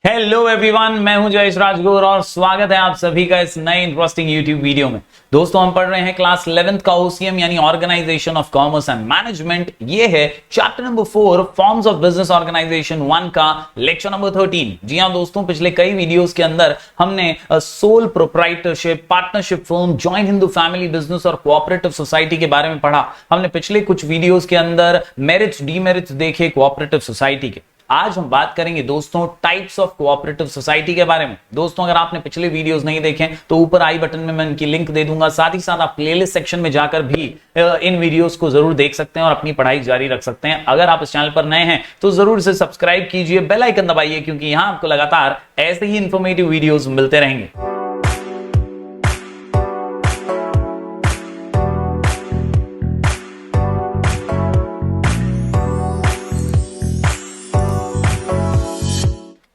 Hello everyone, मैं हूं जयेश राजगोर और स्वागत है आप सभी का इस नए इंटरेस्टिंग यूट्यूब वीडियो में। दोस्तों, हम पढ़ रहे हैं क्लास 11th का OCM यानी organisation of commerce and management. ये है chapter number 4 forms of business organisation 1 का लेक्चर नंबर 13। जी हां दोस्तों, पिछले कई वीडियोस के अंदर हमने sole proprietorship, partnership firm, joint Hindu family business और कोऑपरेटिव सोसाइटी के बारे में पढ़ा। हमने पिछले कुछ वीडियोस के अंदर मेरिट्स डीमेरिट्स देखे कोऑपरेटिव सोसाइटी के। आज हम बात करेंगे दोस्तों टाइप्स ऑफ कोऑपरेटिव सोसाइटी के बारे में। दोस्तों, अगर आपने पिछले वीडियोस नहीं देखे तो ऊपर आई बटन में मैं इनकी लिंक दे दूंगा। साथ ही साथ आप प्लेलिस्ट सेक्शन में जाकर भी इन वीडियोस को जरूर देख सकते हैं और अपनी पढ़ाई जारी रख सकते हैं। अगर आप इस चैनल पर नए हैं तो जरूर इसे सब्सक्राइब कीजिए, बेल आइकन दबाइए, क्योंकि यहां आपको लगातार ऐसे ही इंफॉर्मेटिव वीडियोस मिलते रहेंगे।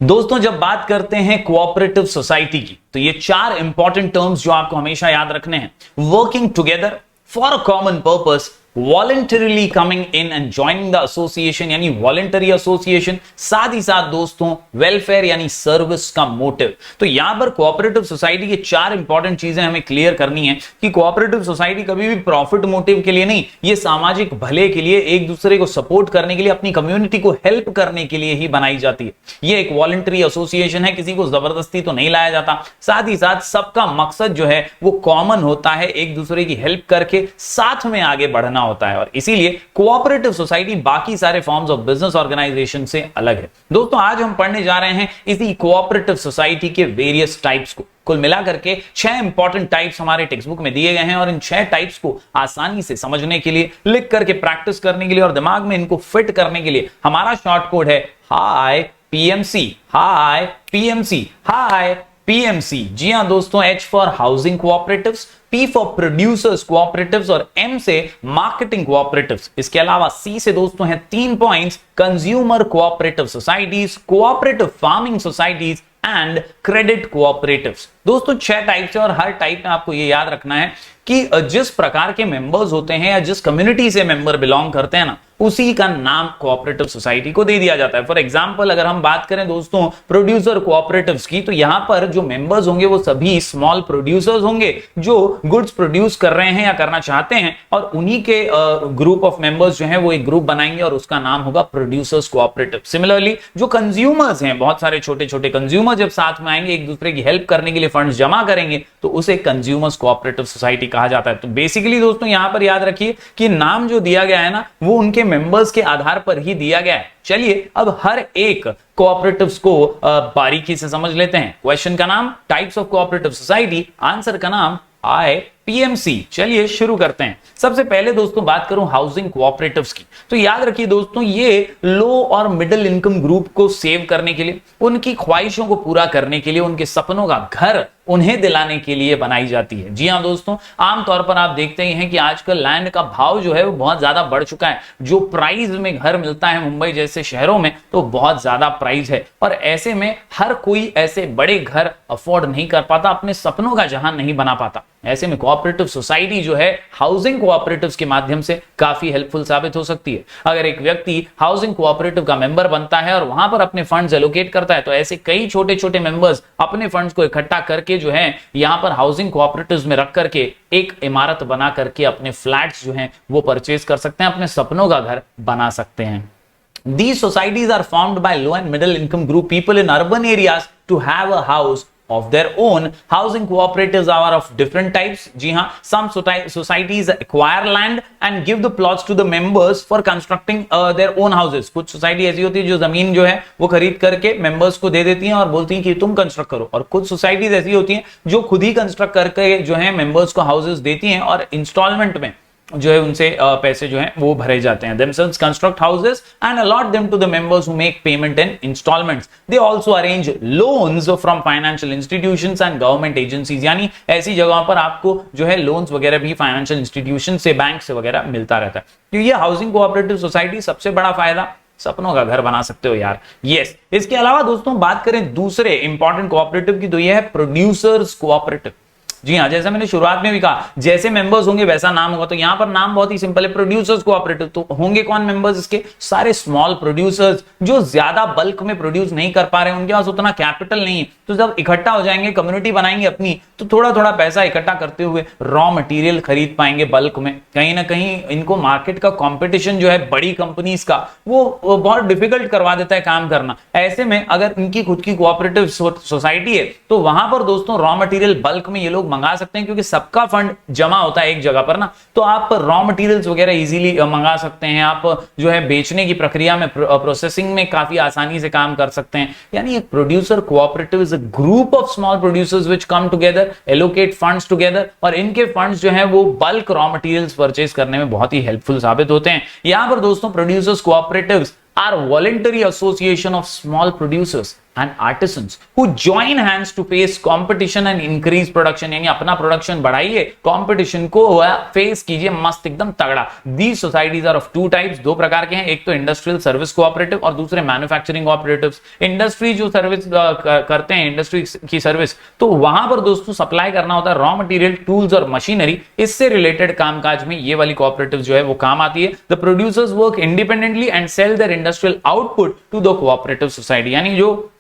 दोस्तों, जब बात करते हैं कोऑपरेटिव सोसाइटी की तो ये चार इंपॉर्टेंट टर्म्स जो आपको हमेशा याद रखने हैं। Working together for a common purpose, voluntarily coming in and joining the association यानी वॉलंटरी एसोसिएशन, साथ ही साथ दोस्तों वेलफेयर यानी सर्विस का मोटिव। तो यहां पर कोऑपरेटिव सोसाइटी की चार इंपॉर्टेंट चीजें हमें क्लियर करनी है कि कोऑपरेटिव सोसाइटी कभी भी प्रॉफिट मोटिव के लिए नहीं, ये सामाजिक भले के लिए, एक दूसरे को सपोर्ट करने के लिए, अपनी कम्युनिटी को हेल्प करने के लिए ही बनाई जाती है। ये एक वॉलंटरी एसोसिएशन है, किसी को जबरदस्ती तो नहीं लाया जाता। साथ ही साथ सबका मकसद जो है वो कॉमन होता है, एक दूसरे की हेल्प करके साथ में आगे बढ़ना होता है, और इसीलिए कोऑपरेटिव सोसाइटी बाकी सारे फॉर्म्स ऑफ बिजनेस ऑर्गेनाइजेशन से अलग है। दोस्तों, आज हम पढ़ने जा रहे हैं इसी कोऑपरेटिव सोसाइटी के वेरियस टाइप्स को। कुल मिलाकर के 6 इंपॉर्टेंट टाइप्स हमारे टेक्स्ट बुक में दिए गए हैं, और इन 6 टाइप्स को आसानी से समझने के लिए, लिख करके प्रैक्टिस करने के लिए और दिमाग में इनको फिट करने के लिए हमारा शॉर्ट कोड है high PMC। High PMC, high PMC। जी हां दोस्तों, H for housing cooperatives, P for producers cooperatives और M से मार्केटिंग कोऑपरेटिव्स। इसके अलावा C से दोस्तों है 3 points, consumer cooperative societies, cooperative farming societies and credit cooperatives. दोस्तों 6 टाइप्स है और हर टाइप में आपको ये याद रखना है कि जिस प्रकार के मेंबर्स होते हैं या जिस कम्युनिटी से मेंबर बिलोंग करते हैं ना, उसी का नाम कोऑपरेटिव सोसाइटी को दे दिया जाता है। फॉर एग्जांपल, अगर हम बात करें दोस्तों प्रोड्यूसर कोऑपरेटिव्स की, तो यहां पर जो मेंबर्स होंगे वो सभी स्मॉल प्रोड्यूसर्स होंगे जो गुड्स प्रोड्यूस कर रहे हैं या करना चाहते हैं, और उन्हीं के ग्रुप ऑफ मेंबर्स जो है वो एक ग्रुप बनाएंगे और उसका नाम होगा प्रोड्यूसर्स कोऑपरेटिव। सिमिलरली जो कंज्यूमर्स हैं, बहुत सारे छोटे छोटे कंज्यूमर जब साथ में आएंगे, एक दूसरे की हेल्प करने के लिए फंड्स जमा करेंगे, तो उसे कंज्यूमर्स कोऑपरेटिव सोसाइटी कहा जाता है। तो बेसिकली दोस्तों यहां पर याद रखिए कि नाम जो दिया गया है ना, वो उनके मेंबर्स के आधार पर ही दिया गया है। चलिए अब हर एक कोऑपरेटिव्स को बारीकी से समझ लेते हैं। क्वेश्चन का नाम types of cooperative society, answer का नाम IPMC। चलिए शुरू करते हैं। सबसे पहले दोस्तों बात करूं हाउसिंग कोऑपरेटिव्स की, तो याद रखिए दोस्तों ये लो और मिडिल इनकम ग्रुप को सेव करने के लिए, उनकी ख्वाहिशों को पूरा करने के लिए, उनके सपनों का घर उन्हें दिलाने के लिए बनाई जाती है। जी हां दोस्तों, आमतौर पर आप देखते ही हैं कि आजकल लैंड का भाव जो है वो बहुत ज्यादा बढ़ चुका है। जो प्राइस में घर मिलता है मुंबई जैसे शहरों में, तो बहुत ज्यादा प्राइस है, और ऐसे में हर कोई ऐसे बड़े घर अफोर्ड नहीं कर पाता, अपने सपनों का जहां नहीं बना पाता। ऐसे में कोऑपरेटिव सोसाइटी जो है हाउसिंग कोऑपरेटिव्स के माध्यम से काफी हेल्पफुल साबित हो सकती है। अगर एक व्यक्ति हाउसिंग कोऑपरेटिव का मेंबर बनता है और वहां पर अपने फंड्स एलोकेट करता है, तो ऐसे कई छोटे छोटे मेंबर्स अपने फंड्स को इकट्ठा करके जो है यहां पर हाउसिंग कोऑपरेटिव्स में रख करके एक इमारत बना करके अपने फ्लैट्स जो हैं वो परचेज कर सकते हैं, अपने सपनों का घर बना सकते हैं। These societies are formed by low and middle income group people in urban areas to have a house of their own. Housing cooperatives are of different types. जी हाँ, some societies acquire land and give the plots to the members for constructing their own houses. कुछ society ऐसी होती है जो जमीन जो है वो खरीद करके मेंबर्स को दे देती हैं और बोलती हैं कि तुम कंस्ट्रक्ट करो, और कुछ सोसाइटीज ऐसी होती हैं जो खुद ही कंस्ट्रक्ट करके जो है मेंबर्स को हाउसेस देती हैं और इंस्टॉलमेंट में जो है उनसे पैसे जो हैं वो भरे जाते हैं। themselves construct houses and allot them to the members who make payment in installments. They also arrange loans from financial institutions and government agencies. यानी ऐसी जगहों पर आपको जो है लोन्स वगैरह भी फाइनेंशियल इंस्टीट्यूशन से, बैंक से वगैरह मिलता रहता है। तो ये हाउसिंग कोऑपरेटिव सोसाइटी सबसे बड़ा फायदा, सपनों का घर बना सकते हो यार। यस, इसके अलावा दोस्तों बात करें दूसरे इंपॉर्टेंट कोऑपरेटिव की, तो ये है प्रोड्यूसर्स कोऑपरेटिव। जी हाँ, जैसा मैंने शुरुआत में भी कहा, जैसे मेंबर्स होंगे वैसा नाम होगा। तो यहां पर नाम बहुत ही सिंपल है, प्रोड्यूसर्स कोऑपरेटिव। तो होंगे कौन मेंबर्स इसके? सारे स्मॉल प्रोड्यूसर्स जो ज्यादा बल्क में प्रोड्यूस नहीं कर पा रहे हैं, उनके पास उतना कैपिटल नहीं है। तो जब इकट्ठा हो जाएंगे, कम्युनिटी बनाएंगे अपनी, तो थोड़ा थोड़ा पैसा इकट्ठा करते हुए रॉ मटेरियल खरीद पाएंगे बल्क में। कहीं ना कहीं इनको मार्केट का कंपटीशन जो है बड़ी कंपनीज का, वो बहुत डिफिकल्ट करवा देता है काम करना। ऐसे में अगर इनकी खुद की कोऑपरेटिव सोसाइटी है, तो वहां पर दोस्तों रॉ मटेरियल बल्क में ये लोग मंगा सकते हैं, क्योंकि सबका फंड जमा होता है एक जगह पर ना। तो आप रॉ मटेरियल्स वगैरह इजीली मंगा सकते हैं। आप जो है बेचने की प्रक्रिया में, प्रोसेसिंग में काफी आसानी से काम कर सकते हैं। यानी एक producer cooperative is a group of small producers which come together, allocate funds together, और इनके फंड्स जो है वो बल्क रॉ मटेरियल्स परचेज करने में बहुत ही हेल्पफुल साबित होते हैं। यहां पर दोस्तों producers cooperatives are voluntary association of small producers and artisans who join hands to face competition and increase production। यानी अपना प्रोडक्शन बढ़ाइए, कंपटीशन को फेस कीजिए मस्त एकदम तगड़ा। These societies are of two types, दो प्रकार के हैं, एक तो इंडस्ट्रियल सर्विस कोऑपरेटिव और दूसरे मैन्युफैक्चरिंग कोऑपरेटिव्स। इंडस्ट्री जो सर्विस करते हैं, इंडस्ट्री की सर्विस, तो वहां पर दोस्तों सप्लाई करना होता है रॉ मटेरियल, टूल्स और मशीनरी। इससे रिलेटेड कामकाज में ये वाली कोऑपरेटिव जो है वो काम आती है। The producers work independently and sell their industrial output to the cooperative society. यानी जो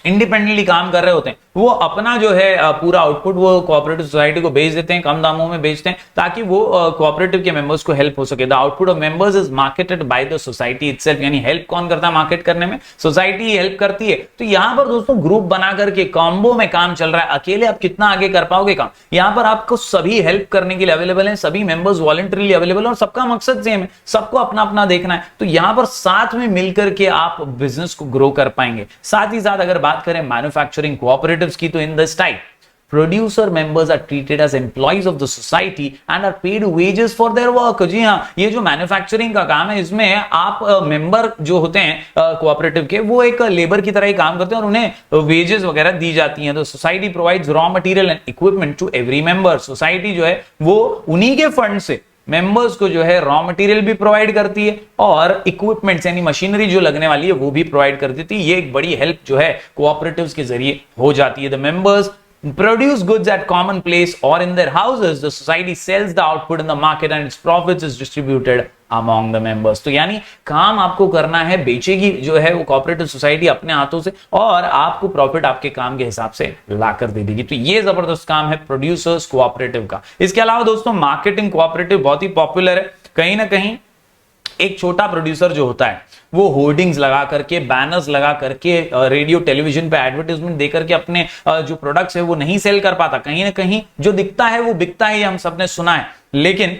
इंडिपेंडेंटली काम कर रहे होते हैं, वो अपना जो है पूरा आउटपुट वो कोऑपरेटिव सोसाइटी को बेच देते हैं, कम दामों में बेचते हैं, ताकि वो कोऑपरेटिव के मेंबर्स को हेल्प हो सके। The output of members is marketed by the society itself. यानी हेल्प कौन करता है मार्केट करने में? सोसाइटी ही हेल्प करती है। तो यहां पर दोस्तों ग्रुप बना करके कॉम्बो में काम चल रहा है। अकेले आप कितना आगे कर पाओगे काम? यहां पर आपको सभी हेल्प करने के लिए अवेलेबल है, सभी मेंबर्स वॉलंटरीली अवेलेबल है, और सबका मकसद सेम है, सबको अपना अपना देखना है। तो यहां पर साथ में मिलकर के आप बिजनेस को ग्रो कर पाएंगे। साथ ही साथ अगर बात करें मैन्युफैक्चरिंग कोऑपरेटिव्स की, तो in this type producer members are treated as employees of the society and are paid wages for their work। जी हाँ, ये जो मैन्युफैक्चरिंग का काम है, इसमें आप मेंबर जो होते हैं कोऑपरेटिव के, वो एक लेबर की तरह ही काम करते हैं और उन्हें वेजेस वगैरह दी जाती हैं। तो society provides raw material and equipment to every member. Society जो है वो उन्हीं के फंड से मेंबर्स को जो है रॉ मटेरियल भी प्रोवाइड करती है और इक्विपमेंट्स यानी मशीनरी जो लगने वाली है वो भी प्रोवाइड कर देती है। ये एक बड़ी हेल्प जो है कोऑपरेटिव्स के जरिए हो जाती है। The members produce goods at common place or in their houses, the society sells the output in the market and its profits is distributed among the members। तो यानी काम आपको करना है, बेचेगी जो है वो कोऑपरेटिव सोसाइटी अपने हाथों से, और आपको प्रॉफिट आपके काम के हिसाब से लाकर दे देगी। तो ये जबरदस्त काम है प्रोड्यूसर्स कोऑपरेटिव का। इसके अलावा दोस्तों मार्केटिंग कोऑपरेटिव बहुत ही पॉपुलर है। कहीं ना कहीं एक छोटा प्रोड्यूसर जो होता है, वो होर्डिंग्स लगा करके, बैनर्स लगा करके, रेडियो टेलीविजन पे एडवर्टाइजमेंट देकर के अपने जो प्रोडक्ट्स है वो नहीं सेल कर पाता। कहीं ना कहीं जो दिखता है वो बिकता है, ये हम सबने सुना है। लेकिन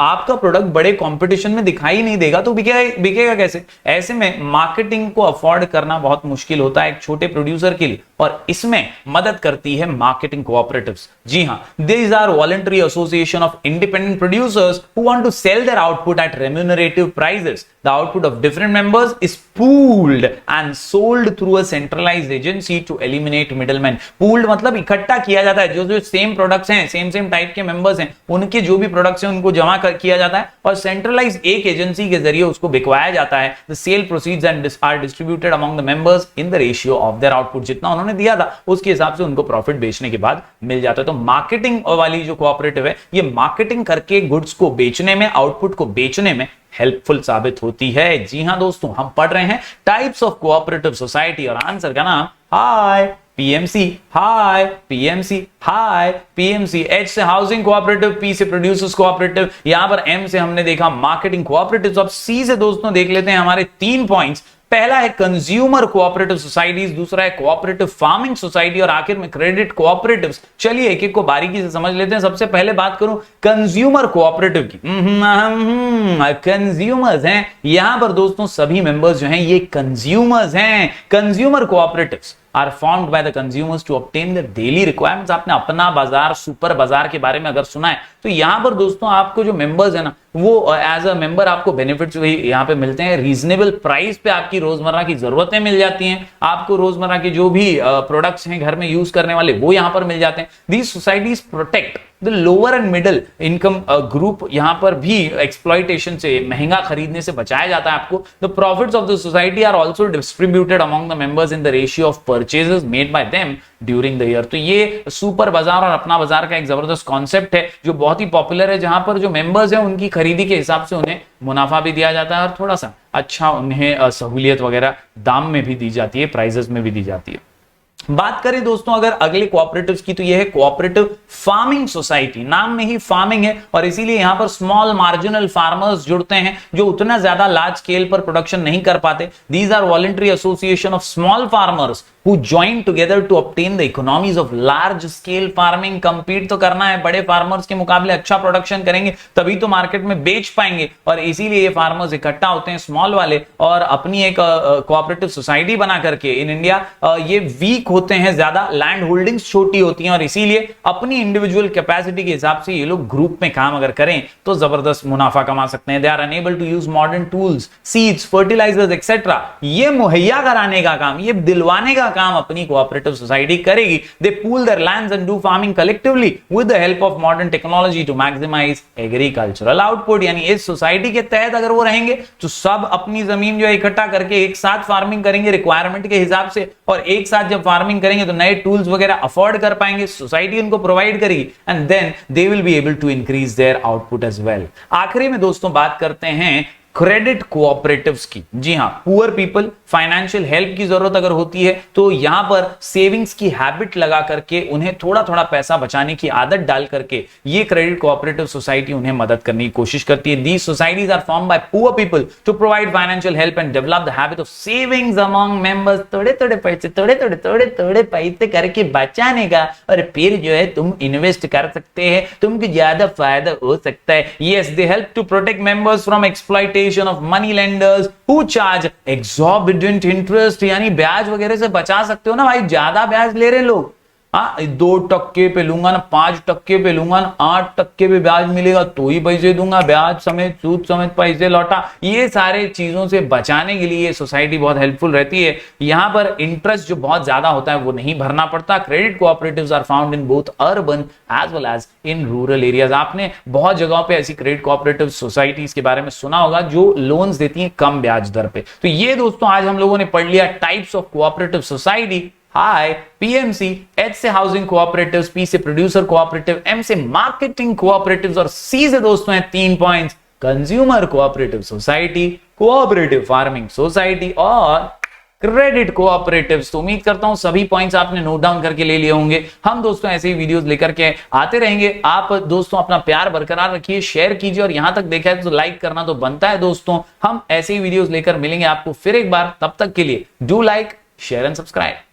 आपका प्रोडक्ट बड़े कंपटीशन में दिखाई नहीं देगा, तो बिकेगा कैसे? ऐसे में मार्केटिंग को अफोर्ड करना बहुत मुश्किल होता है एक छोटे प्रोड्यूसर के लिए, और इसमें मदद करती है मार्केटिंग कोऑपरेटिव्स। जी हां, these are voluntary association of independent producers who want to sell their output at remunerative prices. The output of different members is pooled and sold through a centralised agency to eliminate middleman. Pooled मतलब इकट्ठा किया जाता है, जो जो same products हैं, same type के members हैं, उनके जो भी प्रोडक्ट्स हैं उनको जमा किया जाता है और सेंट्रलाइज एक एजेंसी के जरिए उसको बिकवाया जाता है। The sale proceeds and are distributed among the members in the ratio of their output. जितना उन्होंने दिया था उसके हिसाब से उनको प्रॉफिट बेचने के बाद मिल जाता है। तो मार्केटिंग वाली जो कोऑपरेटिव है, ये मार्केटिंग करके गुड्स को बेचने में, आउटपुट को बेचने में हेल्पफुल साबित होती है। जी हां दोस्तों, हम पढ़ रहे हैं टाइप्स ऑफ कोऑपरेटिव सोसाइटी और आंसर का नाम हाय पीएमसी, हाय पीएमसी, हाय पीएमसी। एच से हाउसिंग कोऑपरेटिव, पी से प्रोड्यूसर्स कोऑपरेटिव, यहां पर एम से हमने देखा मार्केटिंग कोऑपरेटिव। अब सी से दोस्तों देख लेते हैं हमारे 3 पॉइंट्स। पहला है कंज्यूमर कोऑपरेटिव सोसाइटीज, दूसरा है कोऑपरेटिव फार्मिंग सोसाइटी और आखिर में क्रेडिट कोऑपरेटिव्स। चलिए एक एक को बारीकी से समझ लेते हैं। सबसे पहले बात करूं कंज्यूमर कोऑपरेटिव की। कंज्यूमर्स हैं यहां पर दोस्तों, सभी मेंबर्स जो हैं ये कंज्यूमर्स हैं। Consumer cooperatives are formed by the consumers to obtain their daily requirements। आपने अपना बाजार, सुपर बाजार के बारे में अगर सुना है, तो यहां पर दोस्तों आपको जो मेंबर्स है ना, वो एज अ मेंबर आपको बेनिफिट्स यहां पे मिलते हैं। रीजनेबल प्राइस पे आपकी रोजमर्रा की जरूरतें मिल जाती हैं, आपको रोजमर्रा के जो भी प्रोडक्ट्स हैं घर में यूज करने वाले, वो यहां पर मिल जाते हैं। These societies protect the lower and middle income group यहां पर भी एक्सप्लॉइटेशन से, महंगा खरीदने से बचाया जाता है आपको। The profits of the society are also distributed among the members in the ratio of purchases made by them during the year. तो ये सुपर बाजार और अपना बाजार का एक जबरदस्त कॉन्सेप्ट है जो बहुत ही पॉपुलर है, जहां पर जो मेंबर्स हैं उनकी खरीदी के हिसाब से उन्हें मुनाफा भी दिया जाता है और थोड़ा सा अच्छा उन्हें सहूलियत वगैरह दाम में भी दी जाती है, प्राइजेस में भी दी जाती है। बात करें दोस्तों अगर अगले कोऑपरेटिव्स की, तो यह है कोऑपरेटिव फार्मिंग सोसाइटी। नाम में ही फार्मिंग है और इसीलिए यहां पर स्मॉल मार्जिनल फार्मर्स जुड़ते हैं जो उतना ज्यादा लार्ज स्केल पर प्रोडक्शन नहीं कर पाते। These are voluntary association of small farmers who join together to obtain the economies of large scale farming। compete तो करना है, बड़े फार्मर्स के मुकाबले अच्छा प्रोडक्शन करेंगे तभी तो मार्केट में बेच पाएंगे, और इसीलिए ये फार्मर्स इकट्ठा होते हैं स्मॉल वाले और अपनी एक कोऑपरेटिव सोसाइटी बना करके। इन इंडिया ये वीक होते हैं, ज्यादा लैंड होल्डिंग्स छोटी होती हैं और इसीलिए अपनी इंडिविजुअल कैपेसिटी के हिसाब से ये लोग ग्रुप में काम अगर करें तो जबरदस्त मुनाफा कमा सकते हैं। They are enable to use modern tools, seeds, fertilisers etcetera. ये मुहैया कराने का काम, ये दिलवाने का काम अपनी कोऑपरेटिव सोसाइटी करेगी। They pool their lands and do farming collectively with the help of modern technology to maximise agricultural output. यानी इस सोसाइटी के तहत अगर वो रहेंगे तो सब अपनी जमीन जो है इकट्ठा करके एक साथ फार्मिंग करेंगे रिक्वायरमेंट के हिसाब से, और एक साथ जब फार्मिंग करेंगे तो नए टूल्स वगैरह अफोर्ड कर पाएंगे, सोसाइटी उनको प्रोवाइड करेगी and then they will be able to increase their output as well. आखिरी में दोस्तों बात करते हैं क्रेडिट कोऑपरेटिव्स की। जी हां, पुअर पीपल फाइनेंशियल हेल्प की जरूरत अगर होती है तो यहां पर सेविंग्स की हैबिट लगा करके उन्हें थोड़ा थोड़ा पैसा बचाने की आदत डाल करके ये क्रेडिट कोऑपरेटिव सोसाइटी उन्हें मदद करने की कोशिश करती है। These societies are form by poor people to provide financial help and develop the habit of savings among members. थोड़े थोड़े पैसे करके बचाने का, और फिर जो है तुम इन्वेस्ट कर सकते हैं, तुमको ज्यादा फायदा हो सकता है। Yes, they help to protect members from exploitation of money lenders who charge exorbitant interest। यानी ब्याज वगैरह से बचा सकते हो ना भाई, ज्यादा ब्याज ले रहे लोग, 2% पे लूंगा ना, 5% पे लूंगा ना, 8% पे ब्याज मिलेगा तो ही पैसे दूंगा, ब्याज समेत सूद समेत पैसे लौटा। ये सारे चीजों से बचाने के लिए ये सोसाइटी बहुत हेल्पफुल रहती है। यहां पर इंटरेस्ट जो बहुत ज्यादा होता है वो नहीं भरना पड़ता। Credit cooperatives are found in both urban as well as in rural areas. आपने बहुत जगहों पे ऐसी क्रेडिट कोऑपरेटिव सोसाइटीज के बारे में सुना होगा जो लोन्स देती हैं कम ब्याज दर पे। तो ये दोस्तों आज हम लोगों ने पढ़ लिया types of cooperative society. Hi, PMC, H से हाउसिंग कोऑपरेटिव्स, पी से प्रोड्यूसर कोऑपरेटिव, एम से मार्केटिंग कोऑपरेटिव्स और सी से दोस्तों है 3 points consumer cooperative society, cooperative farming society और क्रेडिट कोऑपरेटिव्स। तो उम्मीद करता हूं सभी पॉइंट्स आपने नोट डाउन करके ले लिए होंगे। हम दोस्तों ऐसे ही वीडियोस लेकर के आते रहेंगे। आप दोस्तों अपना प्यार बरकरार रखिए, शेयर कीजिए और यहां तक देखा है तो लाइक करना तो बनता है दोस्तों। हम ऐसे ही वीडियोस लेकर मिलेंगे आपको फिर एक बार, तब तक के लिए do like, share and subscribe.